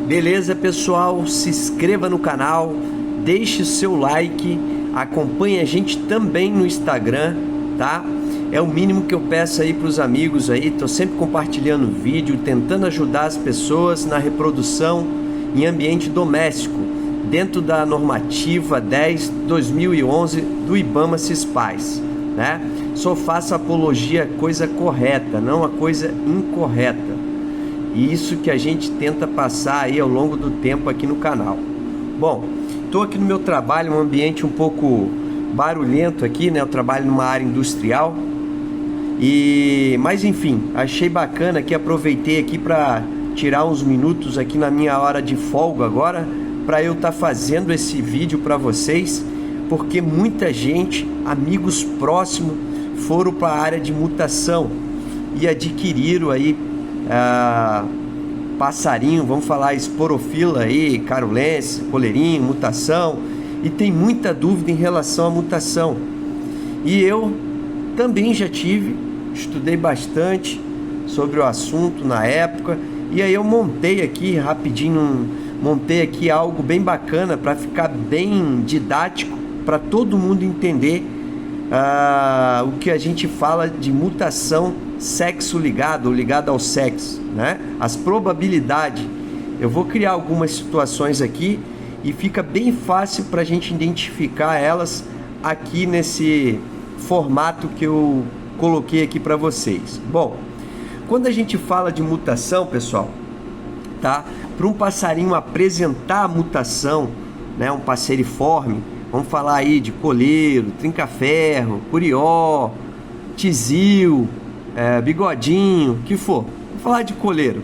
Beleza, pessoal? Se inscreva no canal, deixe o seu like, acompanhe a gente também no Instagram, tá? É o mínimo que eu peço aí para os amigos aí. Tô sempre compartilhando vídeo, tentando ajudar as pessoas na reprodução em ambiente doméstico, dentro da normativa 10/2011 do IBAMA-CISPAS, né? Só faço apologia à coisa correta, não a coisa incorreta. E isso que a gente tenta passar aí ao longo do tempo aqui no canal. Bom, estou aqui no meu trabalho, um ambiente um pouco barulhento aqui, né? Eu trabalho numa área industrial. Mas enfim, achei bacana que aproveitei aqui para tirar uns minutos aqui na minha hora de folga agora, para eu estar fazendo esse vídeo para vocês, porque muita gente, amigos próximos, foram para a área de mutação e adquiriram aí passarinho, vamos falar esporofila aí, carulense, coleirinho, mutação, e tem muita dúvida em relação à mutação. E eu também já estudei bastante sobre o assunto na época, e aí eu montei aqui rapidinho, algo bem bacana para ficar bem didático, para todo mundo entender o que a gente fala de mutação sexo ligado ou ligado ao sexo, né? As probabilidades. Eu vou criar algumas situações aqui e fica bem fácil para a gente identificar elas aqui nesse formato que eu coloquei aqui para vocês. Bom, quando a gente fala de mutação, pessoal, tá? Para um passarinho apresentar a mutação, né? Um passeriforme, vamos falar aí de coleiro, trinca-ferro, curió, tizil, bigodinho, que for. Vamos falar de coleiro.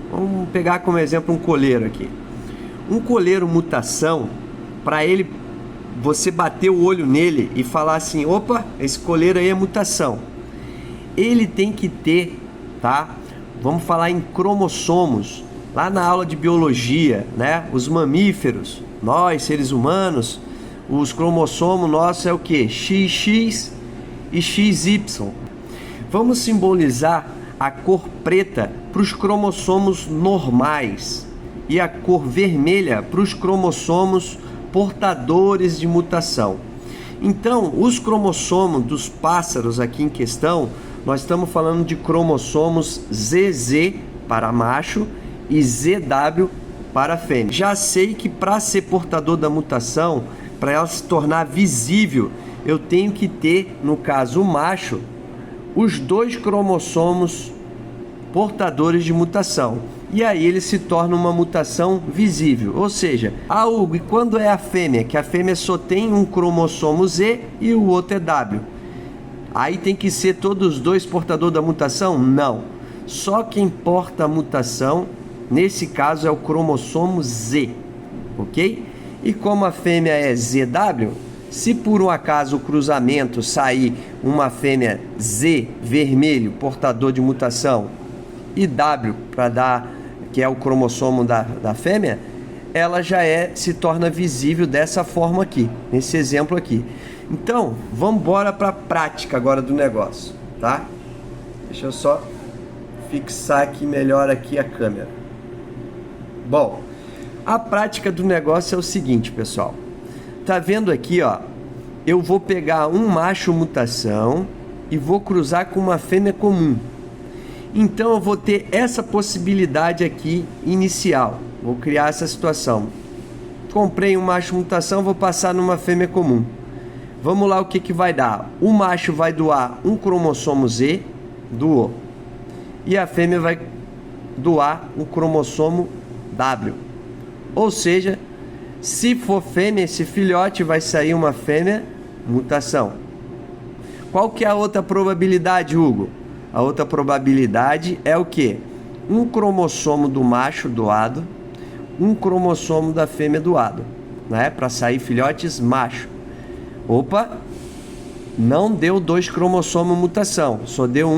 Vamos pegar como exemplo um coleiro aqui. Um coleiro mutação, para ele, você bater o olho nele e falar assim, opa, esse coleiro aí é mutação. Ele tem que ter, tá? Vamos falar em cromossomos. Lá na aula de biologia, né? Os mamíferos, nós, seres humanos, os cromossomos nossos é o que? XX e XY. Vamos simbolizar a cor preta para os cromossomos normais e a cor vermelha para os cromossomos portadores de mutação. Então, os cromossomos dos pássaros aqui em questão, nós estamos falando de cromossomos ZZ para macho e ZW para fêmea. Já sei que para ser portador da mutação, para ela se tornar visível, eu tenho que ter, no caso o macho, os dois cromossomos portadores de mutação. E aí ele se torna uma mutação visível. Ou seja, Hugo, e quando é a fêmea? Que a fêmea só tem um cromossomo Z e o outro é W. Aí tem que ser todos os dois portadores da mutação? Não. Só quem porta a mutação, nesse caso, é o cromossomo Z. Ok? E como a fêmea é ZW, se por um acaso o cruzamento sair uma fêmea Z vermelho, portador de mutação, e W para dar, que é o cromossomo da fêmea, ela já se torna visível dessa forma aqui, nesse exemplo aqui. Então, vamos embora para a prática agora do negócio, tá? Deixa eu só fixar aqui melhor aqui a câmera. Bom, a prática do negócio é o seguinte, pessoal. Tá vendo aqui, ó? Eu vou pegar um macho mutação e vou cruzar com uma fêmea comum. Então eu vou ter essa possibilidade aqui inicial. Vou criar essa situação. Comprei um macho mutação, vou passar numa fêmea comum. Vamos lá, o que vai dar? O macho vai doar um cromossomo Z, doou. E a fêmea vai doar um cromossomo W. Ou seja, se for fêmea, esse filhote vai sair uma fêmea mutação. Qual que é a outra probabilidade, Hugo? A outra probabilidade é o que? Um cromossomo do macho doado, um cromossomo da fêmea doado, né? Para sair filhotes macho. Opa, não deu dois cromossomos mutação, só deu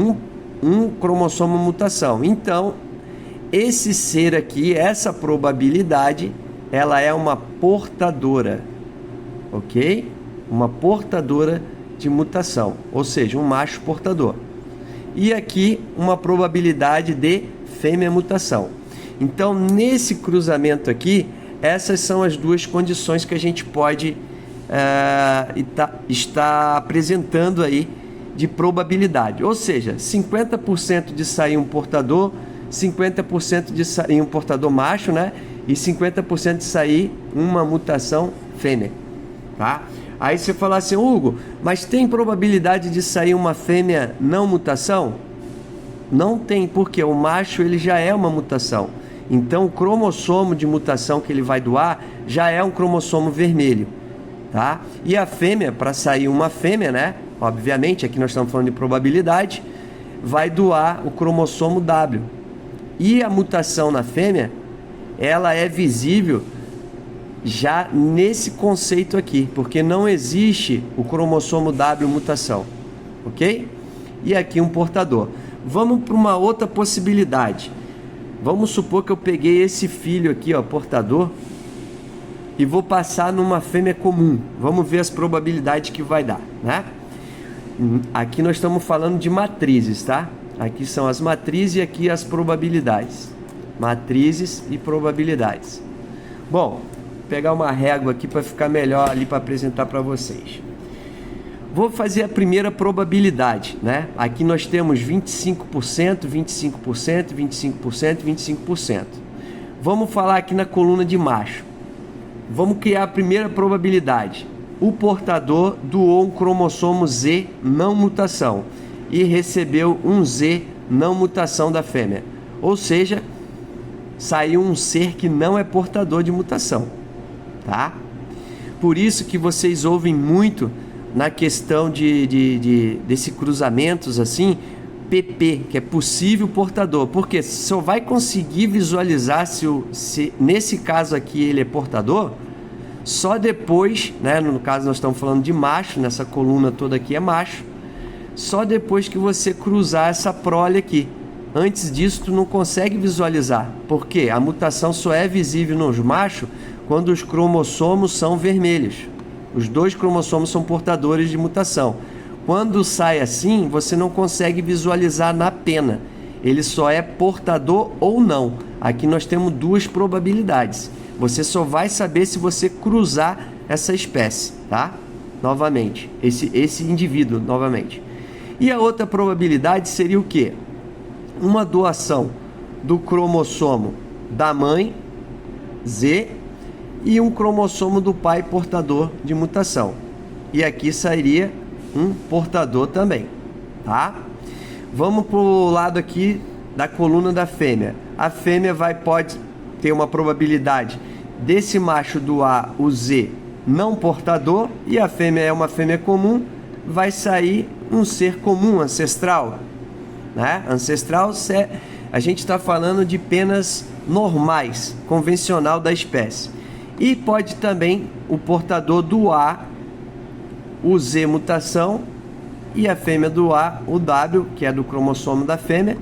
um cromossomo mutação. Então, esse ser aqui, essa probabilidade, ela é uma portadora, ok? Uma portadora de mutação, ou seja, um macho portador. E aqui uma probabilidade de fêmea mutação. Então, nesse cruzamento aqui, essas são as duas condições que a gente pode estar apresentando aí de probabilidade. Ou seja, 50% de sair um portador, 50% de sair um portador macho, né? E 50% de sair uma mutação fêmea, tá? Aí você fala assim, Hugo, mas tem probabilidade de sair uma fêmea não mutação? Não tem, porque o macho ele já é uma mutação. Então o cromossomo de mutação que ele vai doar já é um cromossomo vermelho, tá? E a fêmea, para sair uma fêmea, né? Obviamente, aqui nós estamos falando de probabilidade, vai doar o cromossomo W. E a mutação na fêmea, ela é visível já nesse conceito aqui, porque não existe o cromossomo W mutação, ok? E aqui um portador. Vamos para uma outra possibilidade. Vamos supor que eu peguei esse filho aqui, ó, portador, e vou passar numa fêmea comum. Vamos ver as probabilidades que vai dar, né? Aqui nós estamos falando de matrizes, tá? Aqui são as matrizes e aqui as probabilidades. Matrizes e probabilidades. Bom, vou pegar uma régua aqui para ficar melhor ali para apresentar para vocês. Vou fazer a primeira probabilidade, né? Aqui nós temos 25%, 25%, 25%, 25%. Vamos falar aqui na coluna de macho. Vamos criar a primeira probabilidade. O portador doou um cromossomo Z não mutação e recebeu um Z não mutação da fêmea. Ou seja, saiu um ser que não é portador de mutação, tá? Por isso que vocês ouvem muito na questão desse cruzamentos assim, PP, que é possível portador, porque só vai conseguir visualizar se nesse caso aqui ele é portador só depois, né? No caso nós estamos falando de macho, nessa coluna toda aqui é macho, só depois que você cruzar essa prole aqui. Antes disso tu não consegue visualizar, porque a mutação só é visível nos machos quando os cromossomos são vermelhos. Os dois cromossomos são portadores de mutação. Quando sai assim, você não consegue visualizar na pena. Ele só é portador ou não. Aqui nós temos duas probabilidades. Você só vai saber se você cruzar essa espécie, tá? Novamente, esse indivíduo, novamente. E a outra probabilidade seria o quê? Uma doação do cromossomo da mãe, Z, e um cromossomo do pai portador de mutação. E aqui sairia um portador também, tá? Vamos para o lado aqui da coluna da fêmea. A fêmea pode ter uma probabilidade desse macho doar o Z não portador, e a fêmea é uma fêmea comum, vai sair um ser comum, ancestral, né? Ancestral, a gente está falando de penas normais, convencional da espécie. E pode também o portador doar o Z mutação e a fêmea doar o W, que é do cromossomo da fêmea,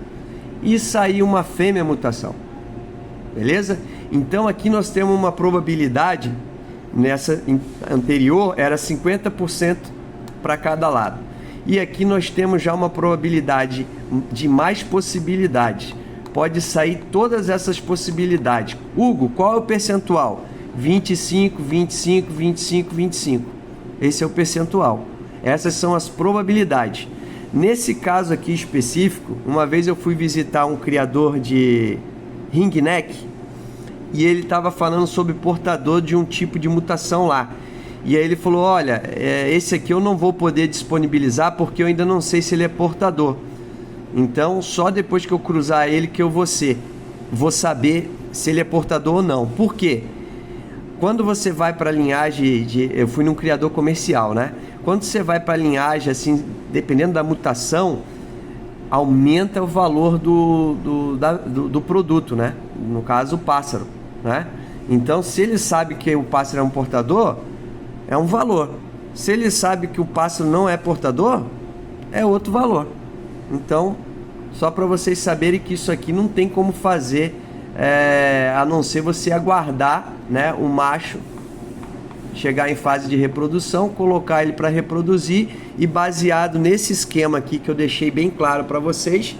e sair uma fêmea mutação. Beleza? Então aqui nós temos uma probabilidade, nessa anterior era 50% para cada lado. E aqui nós temos já uma probabilidade de mais possibilidades. Pode sair todas essas possibilidades. Hugo, qual é o percentual? 25, 25, 25, 25. Esse é o percentual. Essas são as probabilidades. Nesse caso aqui específico, uma vez eu fui visitar um criador de ringneck e ele estava falando sobre portador de um tipo de mutação lá. E aí ele falou, olha, esse aqui eu não vou poder disponibilizar porque eu ainda não sei se ele é portador. Então, só depois que eu cruzar ele que eu vou saber se ele é portador ou não. Por quê? Quando você vai para a linhagem eu fui num criador comercial, né? Quando você vai para a linhagem, assim, dependendo da mutação, aumenta o valor do produto, né? No caso, o pássaro, né? Então, se ele sabe que o pássaro é um portador, é um valor. Se ele sabe que o pássaro não é portador, é outro valor. Então, só para vocês saberem que isso aqui não tem como fazer, a não ser você aguardar, né, o macho chegar em fase de reprodução, colocar ele para reproduzir e baseado nesse esquema aqui que eu deixei bem claro para vocês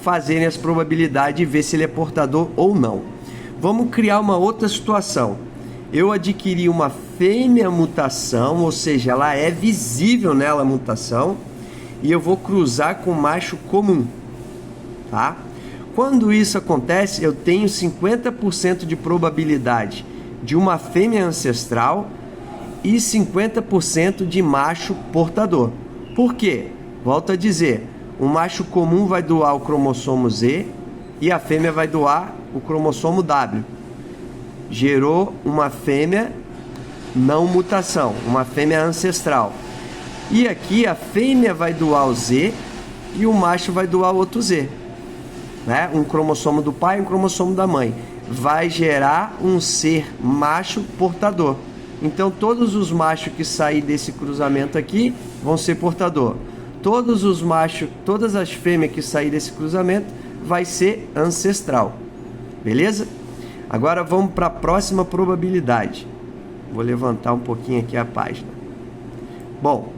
fazerem as probabilidades e ver se ele é portador ou não. Vamos criar uma outra situação. Eu adquiri uma fêmea mutação, ou seja, ela é visível nela a mutação, e eu vou cruzar com macho comum, tá? Quando isso acontece, eu tenho 50% de probabilidade de uma fêmea ancestral e 50% de macho portador. Por quê? Volto a dizer, o macho comum vai doar o cromossomo Z e a fêmea vai doar o cromossomo W. Gerou uma fêmea não mutação, uma fêmea ancestral. E aqui a fêmea vai doar o Z e o macho vai doar o outro Z, né? Um cromossomo do pai e um cromossomo da mãe. Vai gerar um ser macho portador. Então todos os machos que saírem desse cruzamento aqui vão ser portador. Todos os machos, todas as fêmeas que saírem desse cruzamento vai ser ancestral. Beleza? Agora vamos para a próxima probabilidade. Vou levantar um pouquinho aqui a página. Bom,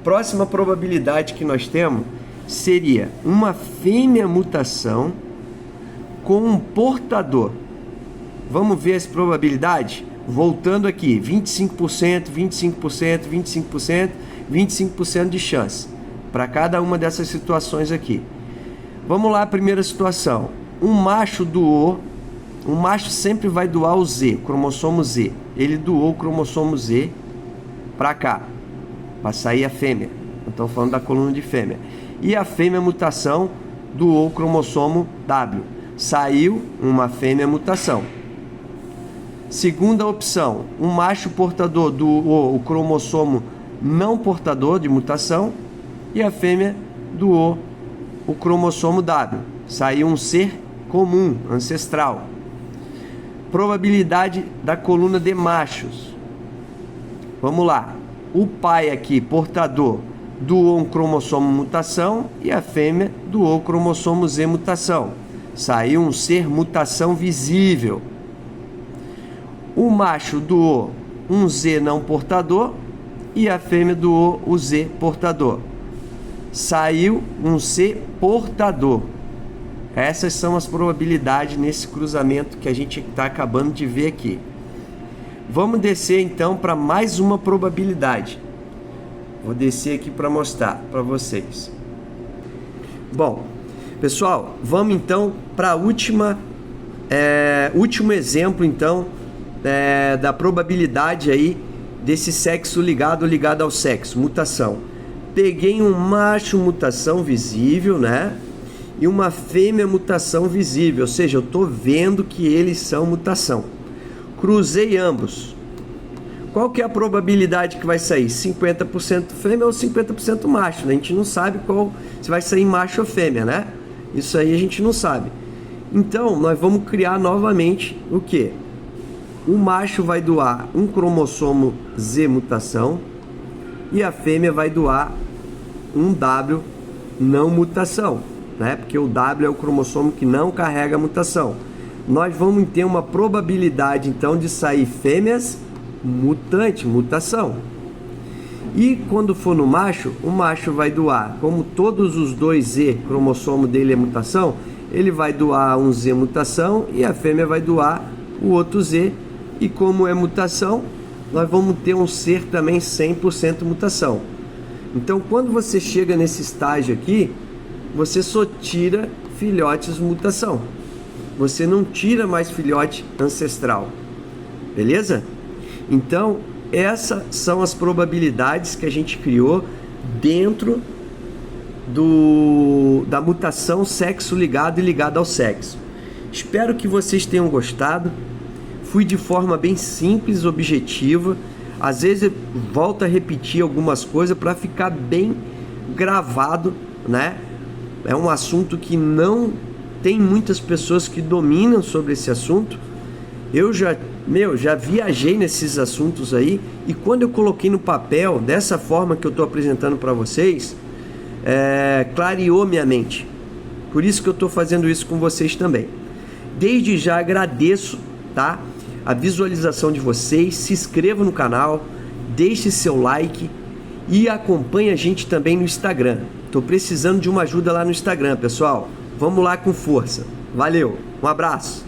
próxima probabilidade que nós temos seria uma fêmea mutação com um portador. Vamos ver as probabilidades? Voltando aqui, 25%, 25%, 25%, 25% de chance para cada uma dessas situações aqui. Vamos lá, a primeira situação. Um macho sempre vai doar o Z, o cromossomo Z. Ele doou o cromossomo Z para cá, para sair a fêmea. Estou falando da coluna de fêmea. E a fêmea mutação doou o cromossomo W. Saiu uma fêmea mutação. Segunda opção, um macho portador doou o cromossomo não portador de mutação e a fêmea doou o cromossomo W. Saiu um ser comum, ancestral. Probabilidade da coluna de machos. Vamos lá. O pai aqui, portador, doou um cromossomo mutação e a fêmea doou o cromossomo Z mutação. Saiu um ser mutação visível. O macho doou um Z não portador e a fêmea doou o Z portador. Saiu um C portador. Essas são as probabilidades nesse cruzamento que a gente está acabando de ver aqui. Vamos descer então para mais uma probabilidade. Vou descer aqui para mostrar para vocês. Bom, pessoal, vamos então para a último exemplo então da probabilidade aí desse sexo ligado ao sexo, mutação. Peguei um macho mutação visível, né? E uma fêmea mutação visível, ou seja, eu estou vendo que eles são mutação. Cruzei ambos. Qual que é a probabilidade que vai sair? 50% fêmea ou 50% macho, né? A gente não sabe qual, se vai sair macho ou fêmea, né? Isso aí a gente não sabe. Então, nós vamos criar novamente o quê? O macho vai doar um cromossomo Z mutação e a fêmea vai doar um W não mutação, né? Porque o W é o cromossomo que não carrega a mutação. Nós vamos ter uma probabilidade então de sair fêmeas mutante, mutação. E quando for no macho, o macho vai doar, como todos os dois Z, cromossomo dele é mutação, ele vai doar um Z mutação e a fêmea vai doar o outro Z. E como é mutação, nós vamos ter um ser também 100% mutação. Então, quando você chega nesse estágio aqui, você só tira filhotes mutação. Você não tira mais filhote ancestral. Beleza? Então, essas são as probabilidades que a gente criou dentro da mutação sexo ligado e ligado ao sexo. Espero que vocês tenham gostado. Fui de forma bem simples, objetiva. Às vezes eu volto a repetir algumas coisas para ficar bem gravado, né? É um assunto que não tem muitas pessoas que dominam sobre esse assunto. Eu já viajei nesses assuntos aí, e quando eu coloquei no papel, dessa forma que eu estou apresentando para vocês, clareou minha mente. Por isso que eu estou fazendo isso com vocês também. Desde já agradeço, tá? A visualização de vocês, se inscreva no canal, deixe seu like e acompanhe a gente também no Instagram. Estou precisando de uma ajuda lá no Instagram, pessoal. Vamos lá com força. Valeu, um abraço.